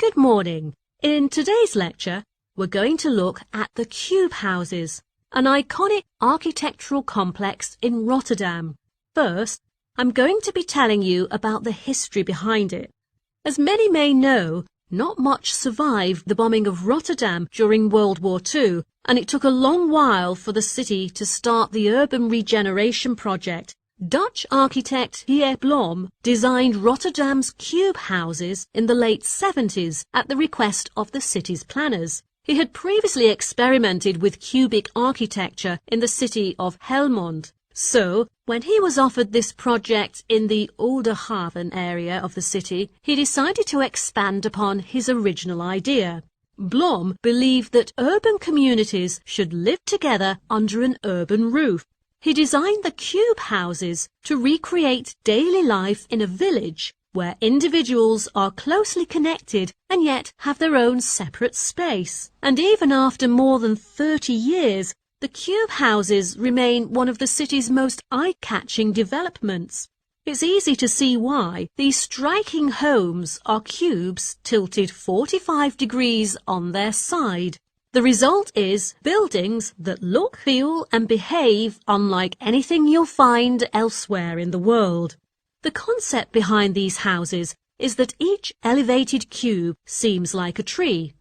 Good morning. In today's lecture, we're going to look at the cube houses, an iconic architectural complex in Rotterdam. First, I'm going to be telling you about the history behind it. As many may know, not much survived the bombing of Rotterdam during World War II, and it took a long while for the city to start the urban regeneration project. Dutch architect Pierre Blom designed Rotterdam's cube houses in the late 70s at the request of the city's planners. He had previously experimented with cubic architecture in the city of Helmond. So, when he was offered this project in the Oudehaven area of the city, he decided to expand upon his original idea. Blom believed that urban communities should live together under an urban roof. He designed the cube houses to recreate daily life in a village where individuals are closely connected and yet have their own separate space. And even after more than 30 years, the cube houses remain one of the city's most eye-catching developments. It's easy to see why. These striking homes are cubes tilted 45 degrees on their side. The result is buildings that look, feel and behave unlike anything you'll find elsewhere in the world. The concept behind these houses is that each elevated cube seems like a tree,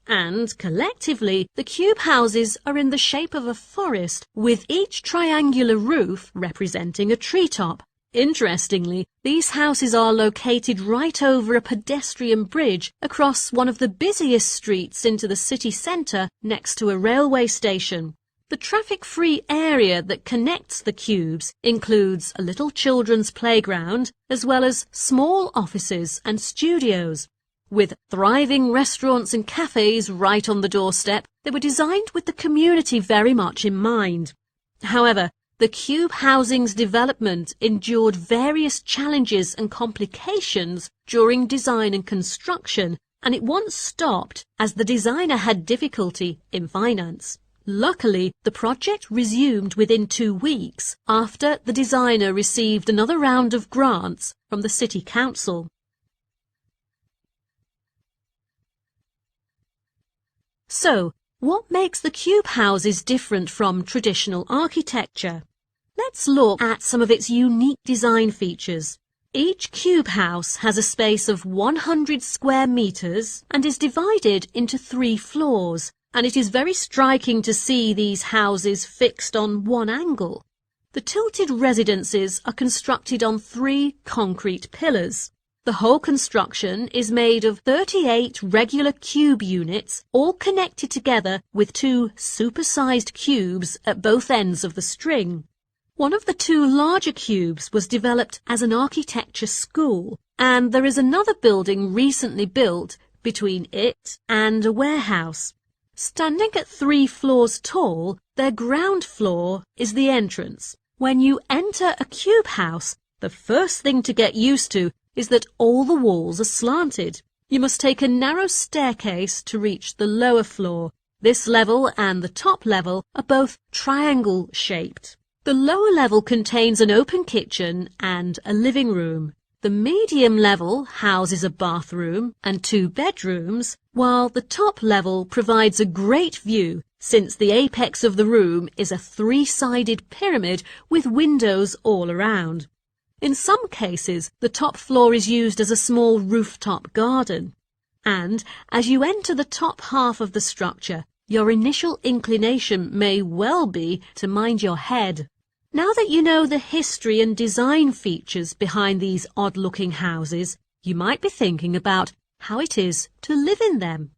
and collectively the cube houses are in the shape of a forest, with each triangular roof representing a treetop. Interestingly, these houses are located right over a pedestrian bridge across one of the busiest streets into the city centre next to a railway station. The traffic-free area that connects the cubes includes a little children's playground as well as small offices and studios. With thriving restaurants and cafes right on the doorstep, they were designed with the community very much in mind. However, the cube housing's development endured various challenges and complications during design and construction, and it once stopped as the designer had difficulty in finance. Luckily, the project resumed within 2 weeks after the designer received another round of grants from the City Council. So, what makes the cube houses different from traditional architecture? Let's look at some of its unique design features. Each cube house has a space of 100 square meters and is divided into 3 floors, and it is very striking to see these houses fixed on one angle. The tilted residences are constructed on 3 concrete pillars. The whole construction is made of 38 regular cube units, all connected together with 2 supersized cubes at both ends of the string. One of the 2 larger cubes was developed as an architecture school, and there is another building recently built between it and a warehouse. Standing at 3 floors tall, their ground floor is the entrance. When you enter a cube house, the first thing to get used to is that all the walls are slanted. You must take a narrow staircase to reach the lower floor. This level and the top level are both triangle-shaped. The lower level contains an open kitchen and a living room. The medium level houses a bathroom and 2 bedrooms, while the top level provides a great view since the apex of the room is a 3-sided pyramid with windows all around. In some cases, the top floor is used as a small rooftop garden. And as you enter the top half of the structure, your initial inclination may well be to mind your head. Now that you know the history and design features behind these odd-looking houses, you might be thinking about how it is to live in them.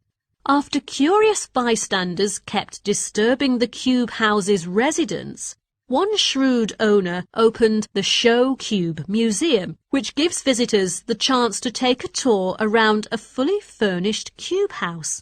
After curious bystanders kept disturbing the cube house's residents, one shrewd owner opened the Show Cube Museum, which gives visitors the chance to take a tour around a fully furnished cube house.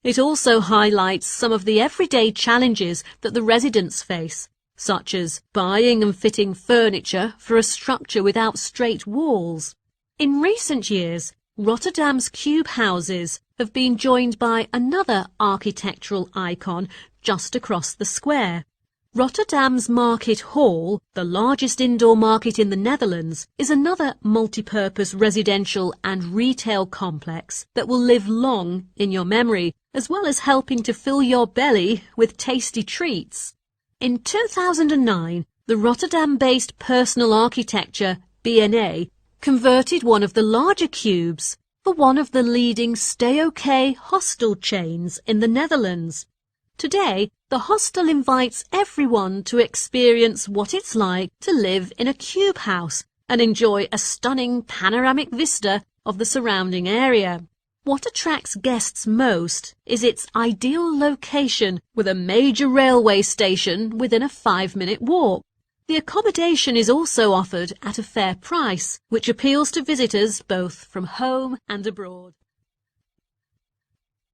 It also highlights some of the everyday challenges that the residents face, such as buying and fitting furniture for a structure without straight walls. In recent years, Rotterdam's cube houses have been joined by another architectural icon just across the square. Rotterdam's Market Hall, the largest indoor market in the Netherlands, is another multi-purpose residential and retail complex that will live long in your memory, as well as helping to fill your belly with tasty treats. In 2009, the Rotterdam-based personal architecture, B&A, converted one of the larger cubes for one of the leading stay-okay hostel chains in the Netherlands. Today, the hostel invites everyone to experience what it's like to live in a cube house and enjoy a stunning panoramic vista of the surrounding area. What attracts guests most is its ideal location with a major railway station within a 5-minute walk. The accommodation is also offered at a fair price, which appeals to visitors both from home and abroad.